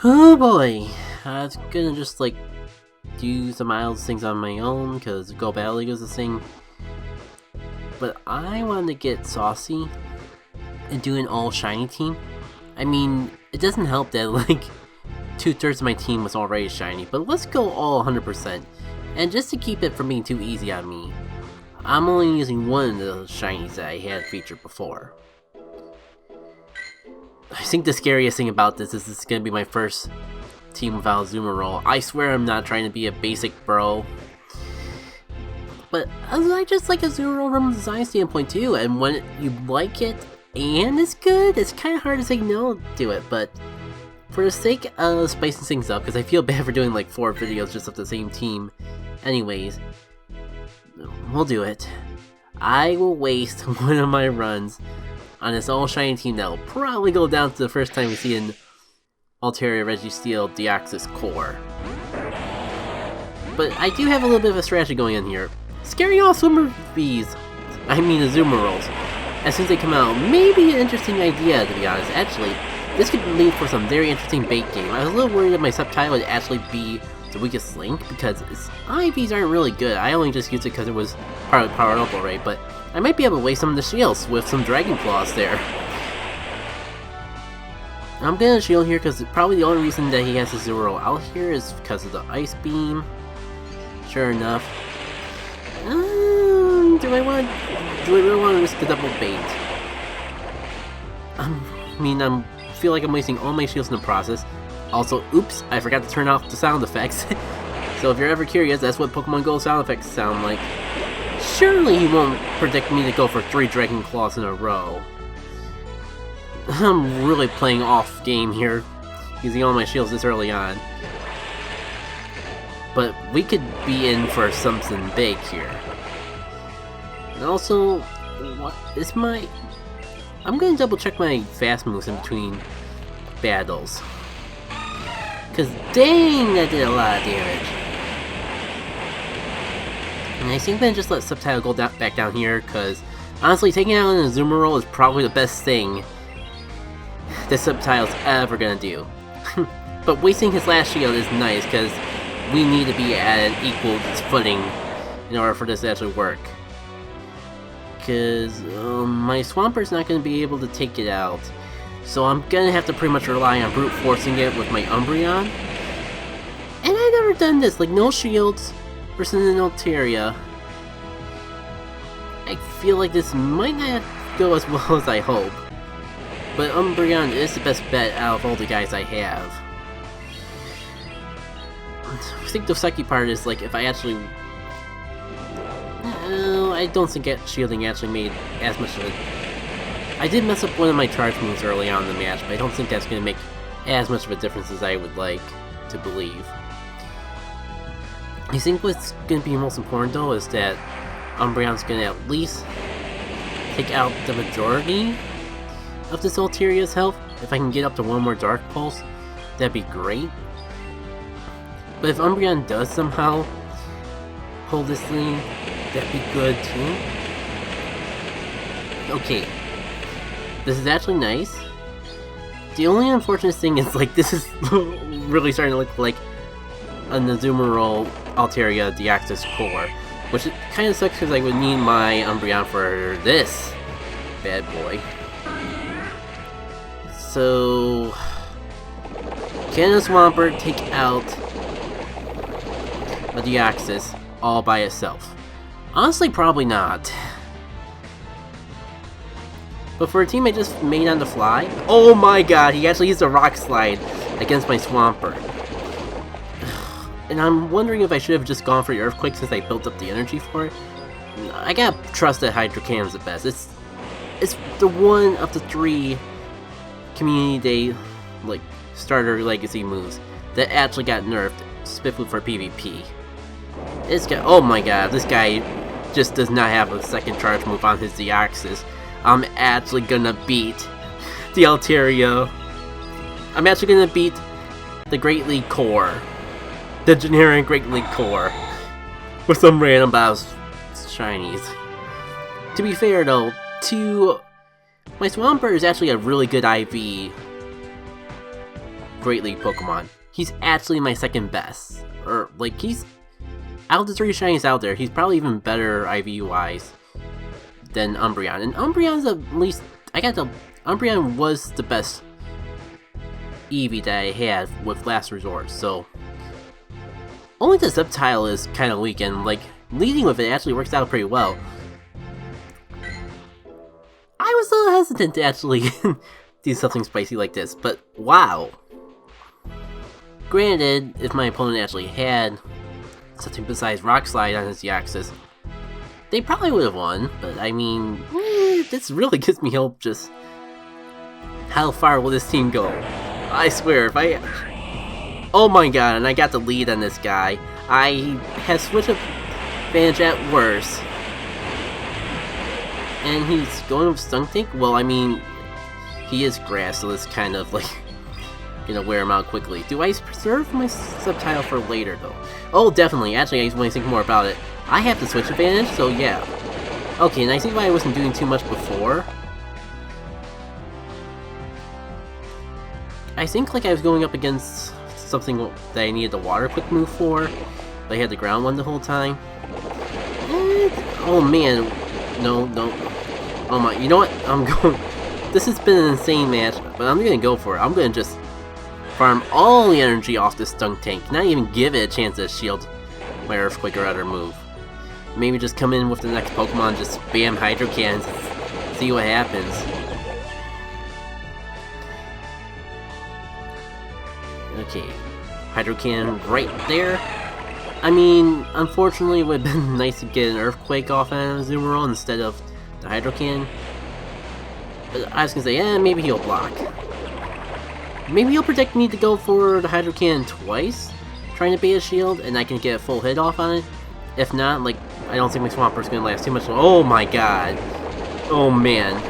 Oh boy, I was gonna just like do some mild things on my own because Go Battle League is a thing. But I wanted to get saucy and do an all shiny team. I mean, it doesn't help that like 2/3 of my team was already shiny, but let's go all 100%. And just to keep it from being too easy on me, I'm only using one of the shinies that I had featured before. I think the scariest thing about this is gonna be my first team without Azumarill. I swear I'm not trying to be a basic bro. But I just like Azumarill from a design standpoint too, and when you like it and it's good, it's kind of hard to say no to it, but for the sake of spicing things up, because I feel bad for doing like 4 videos just of the same team anyways, we'll do it. I will waste one of my runs on this all shiny team that will probably go down to the first time we see an Altaria Registeel Deoxys core. But I do have a little bit of a strategy going on here. Scaring off Azumarills, as soon as they come out, may be an interesting idea, to be honest. Actually, this could lead for some very interesting bait game. I was a little worried that my subtitle would actually be the weakest link, because its IVs aren't really good. I only just used it because it was partly powered up already, but I might be able to waste some of the shields with some Dragon Claws there. I'm gonna shield here because probably the only reason that he has a Zero out here is because of the Ice Beam. Sure enough. Do I really want to risk the double bait? I feel like I'm wasting all my shields in the process. Also, oops, I forgot to turn off the sound effects. So if you're ever curious, that's what Pokemon Go sound effects sound like. Surely he won't predict me to go for 3 Dragon Claws in a row. I'm really playing off game here, using all my shields this early on. But we could be in for something big here. And also, what is my... I'm gonna double check my fast moves in between battles. Cause dang, that did a lot of damage. And I think I'm gonna just let Subtile go back down here, cause honestly, taking out an Azumarill is probably the best thing that Subtile's ever gonna do. But wasting his last shield is nice, cause we need to be at an equal footing in order for this to actually work. Cause my Swamper's not gonna be able to take it out. So I'm gonna have to pretty much rely on brute forcing it with my Umbreon. And I've never done this, like no shields versus an Altaria. I feel like this might not go as well as I hope. But Umbreon is the best bet out of all the guys I have. I think the sucky part is like if I actually... I don't think shielding actually made as much of it. I did mess up one of my charge moves early on in the match, but I don't think that's going to make as much of a difference as I would like to believe. I think what's going to be most important though is that Umbreon's going to at least take out the majority of this Altaria's health. If I can get up to one more Dark Pulse, that'd be great. But if Umbreon does somehow hold this lead, that'd be good too. Okay. This is actually nice. The only unfortunate thing is, like, this is really starting to look like a Azumarill Altaria Deoxys core, which kind of sucks because I would need my Umbreon for this bad boy. So, can a Swampert take out a Deoxys all by itself? Honestly, probably not. But for a team I just made on the fly, oh my god, he actually used a Rock Slide against my Swampert. And I'm wondering if I should have just gone for the Earthquake since I built up the energy for it. I gotta trust that Hydro Cannon's the best. It's the one of the 3 Community Day, like, starter legacy moves that actually got nerfed specifically for PvP. This guy, oh my god, this guy just does not have a second charge move on his Deoxys. I'm actually gonna beat the Altaria. I'm actually gonna beat the Great League core. The generic Great League core. With some random boss shinies. To be fair though, my Swampert is actually a really good IV Great League Pokemon. He's actually my second best. Or, like, he's... Out of the 3 shinies out there, he's probably even better IV-wise than Umbreon. And Umbreon's at least... Umbreon was the best Eevee that I had with Last Resort, so... Only the Sceptile is kind of weak, and, like, leading with it actually works out pretty well. I was a little hesitant to actually do something spicy like this, but wow! Granted, if my opponent actually had something besides Rock Slide on his Deoxys, they probably would have won, but I mean, this really gives me hope. Just how far will this team go? I swear, if I... Oh my god, and I got the lead on this guy. I have switch advantage at worst. And he's going with Stuntank? Well, I mean, he is grass, so it's kind of like gonna wear him out quickly. Do I preserve my Sceptile for later, though? Oh, definitely. Actually, when I think more about it, I have the switch advantage, so yeah. Okay, and I see why I wasn't doing too much before. I think like I was going up against something that I needed the water quick move for, but I had the ground one the whole time. Oh man, no. Oh my, you know what? I'm going... This has been an insane match, but I'm gonna go for it. I'm gonna just farm all the energy off this Stuntank, not even give it a chance to shield my Earthquake or other move. Maybe just come in with the next Pokemon, just spam Hydro Cannons, see what happens. Okay, Hydro Cannon right there. I mean, unfortunately it would have been nice to get an Earthquake off on Azumarill instead of the Hydro Cannon. But I was gonna say, maybe he'll block. Maybe he'll predict me to go for the Hydro Cannon twice, trying to bait a shield, and I can get a full hit off on it. If not, like, I don't think my Swampert is gonna last too much. Oh my god. Oh man.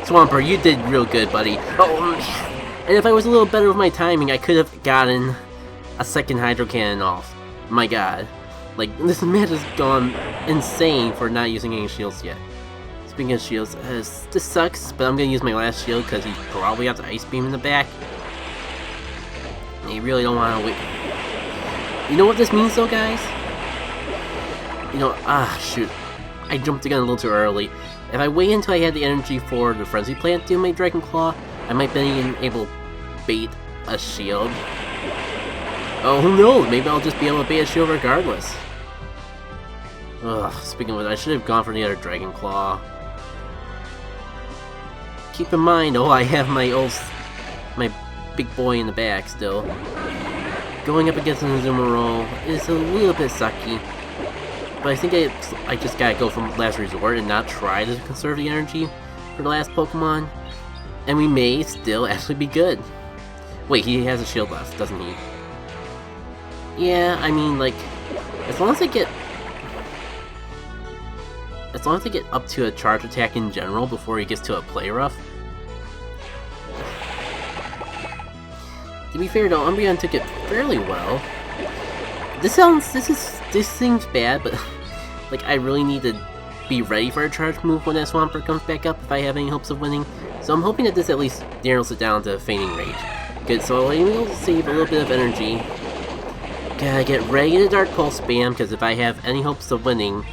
Swampert, you did real good, buddy. Oh man. And if I was a little better with my timing, I could have gotten a second Hydro Cannon off. My god. Like, this match has gone insane for not using any shields yet. Speaking of shields, this sucks, but I'm gonna use my last shield because he probably has the Ice Beam in the back. And you really don't want to wait. You know what this means though, guys? You know, shoot. I jumped the gun a little too early. If I wait until I had the energy for the Frenzy Plant to my Dragon Claw, I might be able to bait a shield. Oh, who knows? Maybe I'll just be able to bait a shield regardless. Ugh, speaking of it, I should have gone for the other Dragon Claw. Keep in mind, I have my big boy in the back still. Going up against an Azumarill is a little bit sucky. But I think I just gotta go from Last Resort and not try to conserve the energy for the last Pokemon. And we may still actually be good. Wait, he has a shield left, doesn't he? Yeah, I mean, like, as long as I get up to a charge attack in general before he gets to a Play Rough. To be fair though, Umbreon took it fairly well. This seems bad, but like I really need to be ready for a charge move when that Swampert comes back up if I have any hopes of winning. So I'm hoping that this at least narrows it down to Feigning Rage. Good, so I'm able to save a little bit of energy. Gotta get ready to Dark Pulse spam, because if I have any hopes of winning,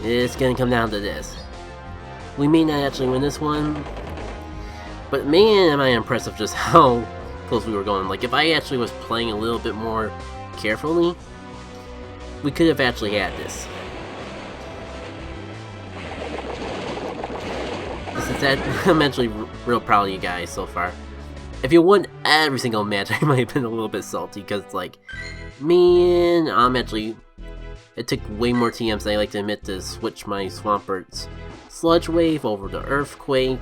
it's gonna come down to this. We may not actually win this one, but man, am I impressed with just how close we were going. Like, if I actually was playing a little bit more carefully, we could have actually had this. I'm actually real proud of you guys so far. If you won every single match, I might have been a little bit salty, because, like, man, it took way more TMs than I like to admit to switch my Swampert's Sludge Wave over to Earthquake.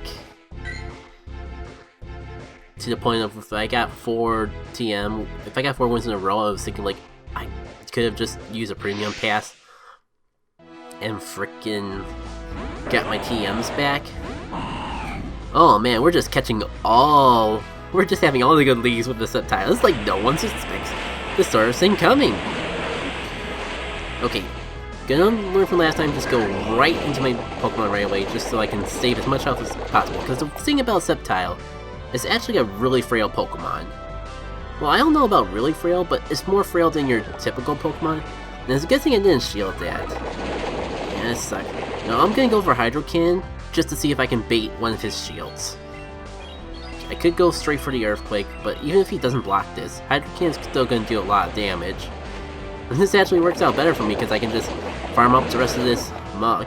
To the point of if I got 4 TM, if I got 4 wins in a row, I was thinking, like, I could have just used a Premium Pass and frickin' got my TMs back. Oh man, we're just having all the good leads with the Sceptile. It's like no one suspects the sort of thing coming. Okay, gonna learn from last time, just go right into my Pokemon right away, just so I can save as much health as possible. Because the thing about Sceptile is actually a really frail Pokemon. Well, I don't know about really frail, but it's more frail than your typical Pokemon, and it's a good thing I didn't shield that. Yeah, that sucked. Now I'm gonna go for Hydrocan, just to see if I can bait one of his shields. I could go straight for the Earthquake, but even if he doesn't block this, Hydrocan's still gonna do a lot of damage. And this actually works out better for me, because I can just farm up the rest of this muck,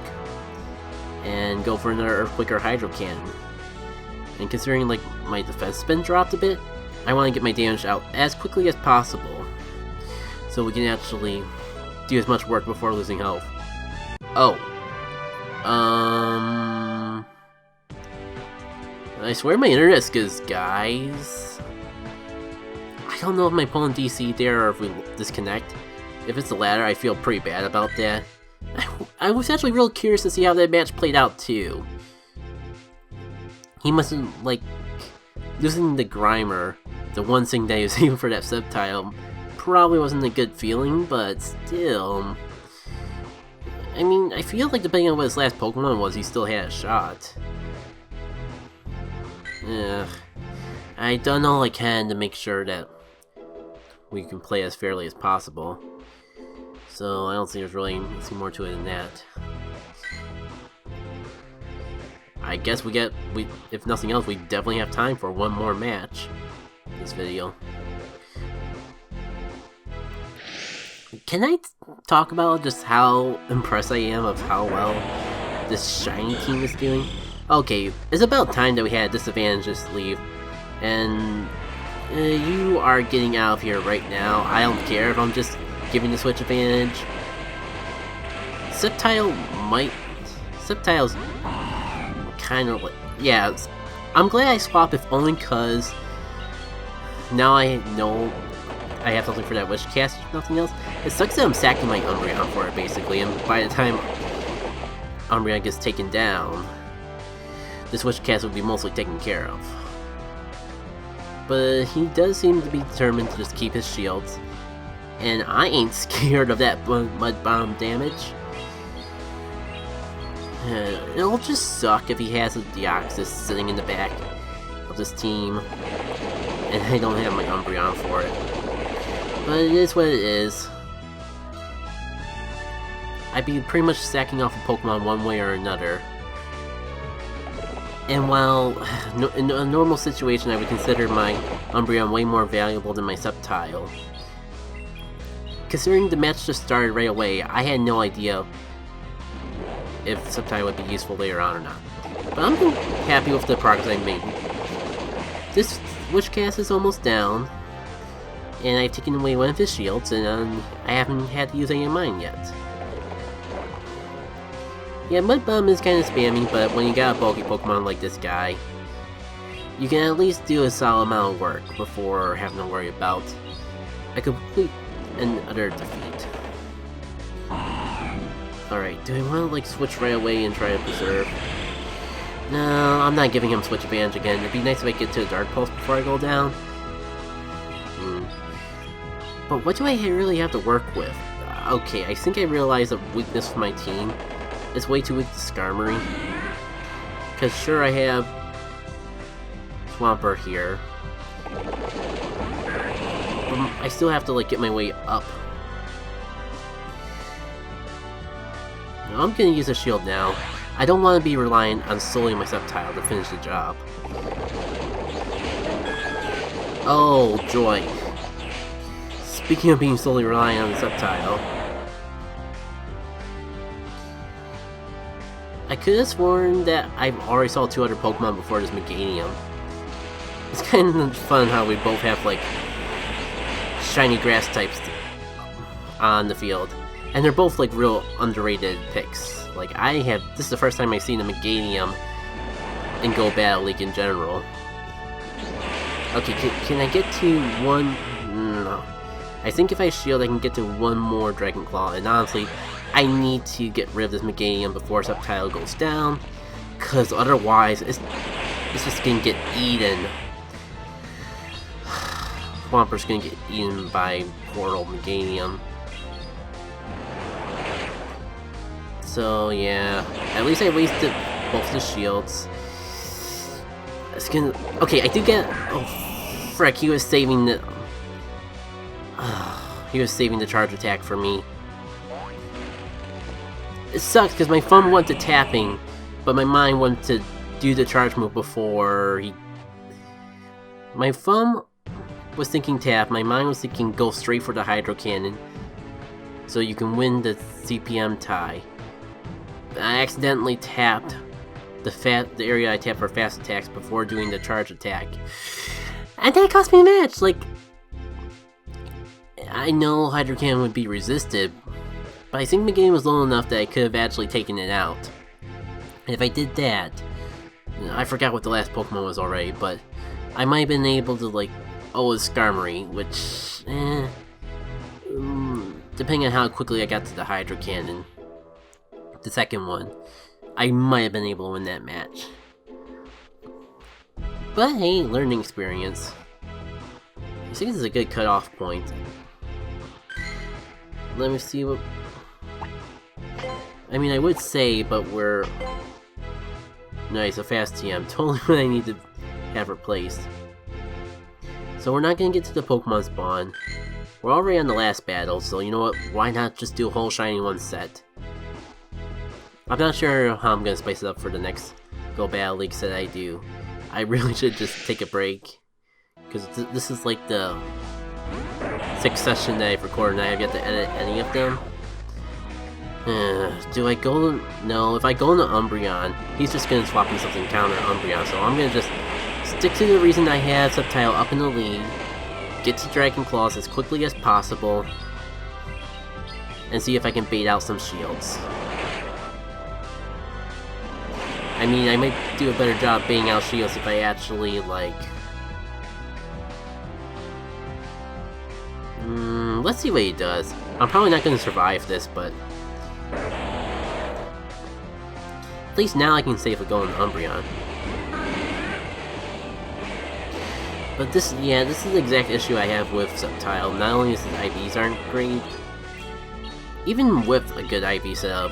and go for another Earthquake or Hydrocan. And considering like my defense has been dropped a bit, I want to get my damage out as quickly as possible, so we can actually do as much work before losing health. Oh. I swear my internet's good, guys. I don't know if my opponent DC there or if we disconnect. If it's the latter, I feel pretty bad about that. I was actually real curious to see how that match played out too. He mustn't, like, losing the Grimer, the one thing that he was aiming for that Sceptile, probably wasn't a good feeling, but still. I mean, I feel like depending on what his last Pokemon was, he still had a shot. Ugh. I done all I can to make sure that we can play as fairly as possible. So I don't think there's really anything more to it than that. I guess if nothing else, we definitely have time for one more match in this video. Can I talk about just how impressed I am of how well this Shiny team is doing? Okay, it's about time that we had a disadvantageous leave, and you are getting out of here right now. I don't care if I'm just giving the switch advantage. Sceptile's kind of like, yeah, I'm glad I swapped, if only because now I know I have something for that Wish Cast, if nothing else. It sucks that I'm sacking my Umbreon for it, basically, and by the time Umbreon gets taken down, this Wish Cast will be mostly taken care of. But he does seem to be determined to just keep his shields, and I ain't scared of that Mud Bomb damage. It'll just suck if he has a Deoxys sitting in the back of this team, and I don't have my Umbreon for it. But it is what it is. I'd be pretty much stacking off a Pokemon one way or another. And while in a normal situation I would consider my Umbreon way more valuable than my Sceptile, considering the match just started right away, I had no idea if Sceptile would be useful later on or not. But I'm happy with the progress I made. This Wish Cast is almost down, and I've taken away one of his shields, and I haven't had to use any of mine yet. Yeah, Mud Bomb is kind of spammy, but when you got a bulky Pokemon like this guy, you can at least do a solid amount of work before having to worry about a complete and utter defeat. Alright, do I want to like switch right away and try to preserve? No, I'm not giving him switch advantage again. It'd be nice if I get to a Dark Pulse before I go down. But what do I really have to work with? Okay, I think I realized a weakness for my team. It's way too weak to Skarmory. Because sure, I have Swampert here, but I still have to like get my way up. Now, I'm gonna use a shield now. I don't want to be reliant on solely my Sceptile to finish the job. Oh, joy. Speaking of being solely reliant on the Sceptile, I could have sworn that I already saw two other Pokemon before this Meganium. It's kind of fun how we both have like shiny grass types on the field, and they're both like real underrated picks. Like this is the first time I've seen a Meganium in Go Battle League in general. Okay, can I get to one? No. I think if I shield, I can get to one more Dragon Claw, and honestly, I need to get rid of this Meganium before Sceptile goes down, because otherwise, it's just gonna get eaten. Swampert's gonna get eaten by poor old Meganium. So yeah, at least I wasted both the shields. It's gonna... Okay, I do get... Oh, frick, he was saving the... he was saving the charge attack for me. It sucks because my phone went to tapping, but my mind went to do the charge move before he... My phone was thinking tap, my mind was thinking go straight for the Hydro Cannon, so you can win the CPM tie. I accidentally tapped the area I tapped for fast attacks before doing the charge attack. And that cost me a match! Like, I know Hydro Cannon would be resisted, but I think the game was low enough that I could have actually taken it out. And if I did that, I forgot what the last Pokemon was already, but I might have been able to, like, it's Skarmory, which, depending on how quickly I got to the Hydro Cannon, the second one, I might have been able to win that match. But hey, learning experience. I think this is a good cutoff point. Let me see what... I mean, I would say, but we're... Nice, a fast TM. Totally what I need to have replaced. So we're not gonna get to the Pokemon spawn. We're already on the last battle, so you know what? Why not just do a whole Shiny 1 set? I'm not sure how I'm gonna spice it up for the next Go Battle League set I do. I really should just take a break. Because this is like the 6th session that I've recorded and I have yet to edit any of them. Do I go to... No, if I go into Umbreon, he's just gonna swap me something counter Umbreon, so I'm gonna just stick to the reason I have Sceptile up in the lead, get to Dragon Claws as quickly as possible, and see if I can bait out some shields. I mean, I might do a better job baiting out shields if I actually, like... let's see what he does. I'm probably not going to survive this, but... At least now I can safely go into Umbreon. But this is the exact issue I have with Sceptile. Not only is his IVs aren't great, even with a good IV setup,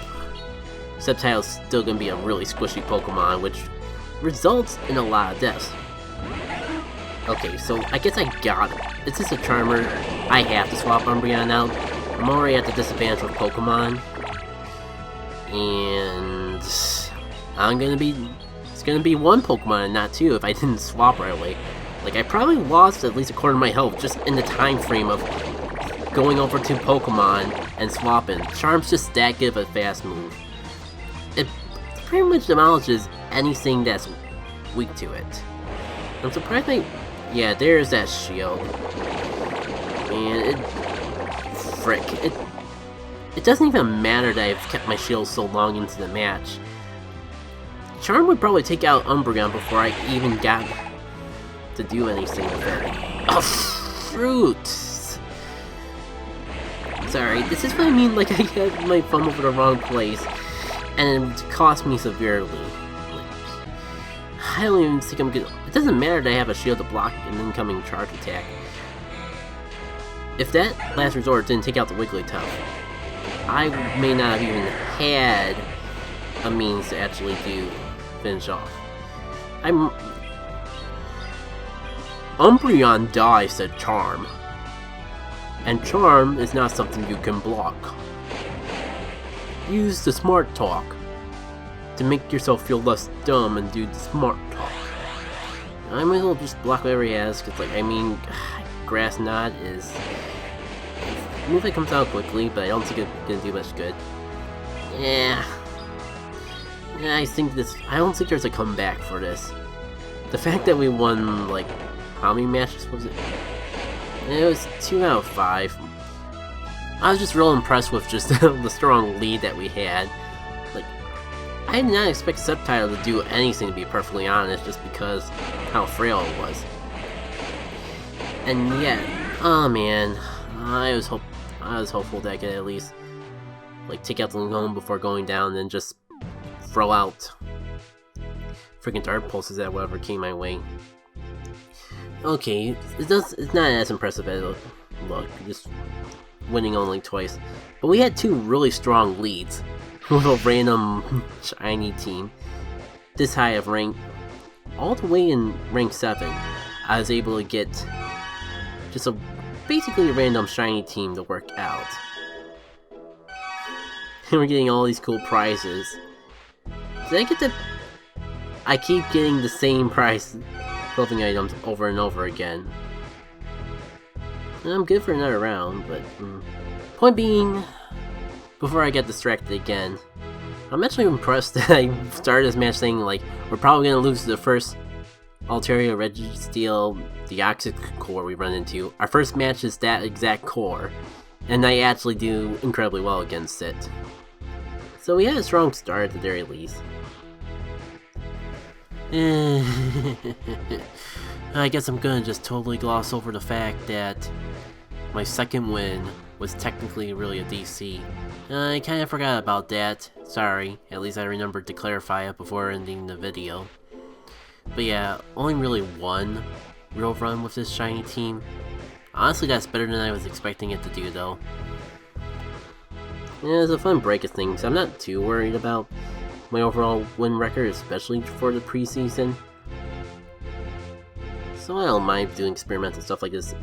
Sceptile's still gonna be a really squishy Pokemon, which results in a lot of deaths. Okay, so I guess I got it. It's just a Charmer. I have to swap Umbreon out. I'm already at the disadvantage with Pokemon. And... it's gonna be one Pokemon and not two if I didn't swap right away. Like, I probably lost at least a quarter of my health just in the time frame of going over to Pokemon and swapping. Charm's just that good of a fast move. It pretty much demolishes anything that's weak to it. I'm surprised yeah, there's that shield. And it doesn't even matter that I've kept my shield so long into the match. Charm would probably take out Umbreon before I even got to do anything with it. Oh, fruit! Sorry, this is what I mean, like, I had my thumb over the wrong place, and it cost me severely. Like, I don't even think I'm good. It doesn't matter that I have a shield to block an incoming charge attack. If that last resort didn't take out the Wigglytuff, I may not have even had a means to actually finish off. Umbreon dies to Charm, and Charm is not something you can block. Use the Smart Talk to make yourself feel less dumb and do the Smart Talk. I might as well just block whatever he has, because, like, I mean, Grass Knot is a move that comes out quickly, but I don't think it's gonna do much good. Yeah, I don't think there's a comeback for this. The fact that we won, like, how many matches was it? It was 2 out of 5. I was just real impressed with just the strong lead that we had. Like, I did not expect Sceptile to do anything, to be perfectly honest, just because how frail it was. And yet, oh man, I was hopeful that I could at least, like, take out the Lungone before going down, and then just throw out freaking Dart Pulses at whatever came my way. Okay, it's not as impressive as it looked, just winning only twice. But we had 2 really strong leads with a random shiny team. This high of rank all the way in rank 7, I was able to get just basically a random shiny team to work out. And we're getting all these cool prizes. Did I get the... I keep getting the same prize clothing items over and over again. And I'm good for another round, but... Point being, before I get distracted again, I'm actually impressed that I started this match saying, like, we're probably gonna lose to the first Altaria Registeel Deoxys core we run into. Our first match is that exact core, and I actually do incredibly well against it. So we had a strong start at the very least. I guess I'm gonna just totally gloss over the fact that my second win was technically really a DC. I kinda forgot about that. Sorry, at least I remembered to clarify it before ending the video. But yeah, only really one real run with this shiny team. Honestly, that's better than I was expecting it to do though. Yeah, it's a fun break of things. I'm not too worried about my overall win record, especially for the preseason. So I don't mind doing experimental stuff like this.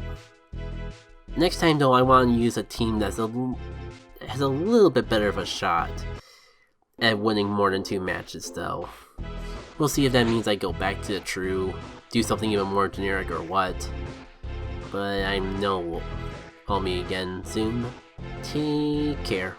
Next time though, I want to use a team that's has a little bit better of a shot at winning more than 2 matches though. We'll see if that means I go back to the true, do something even more generic or what. But I know I'll meet again soon. Take care.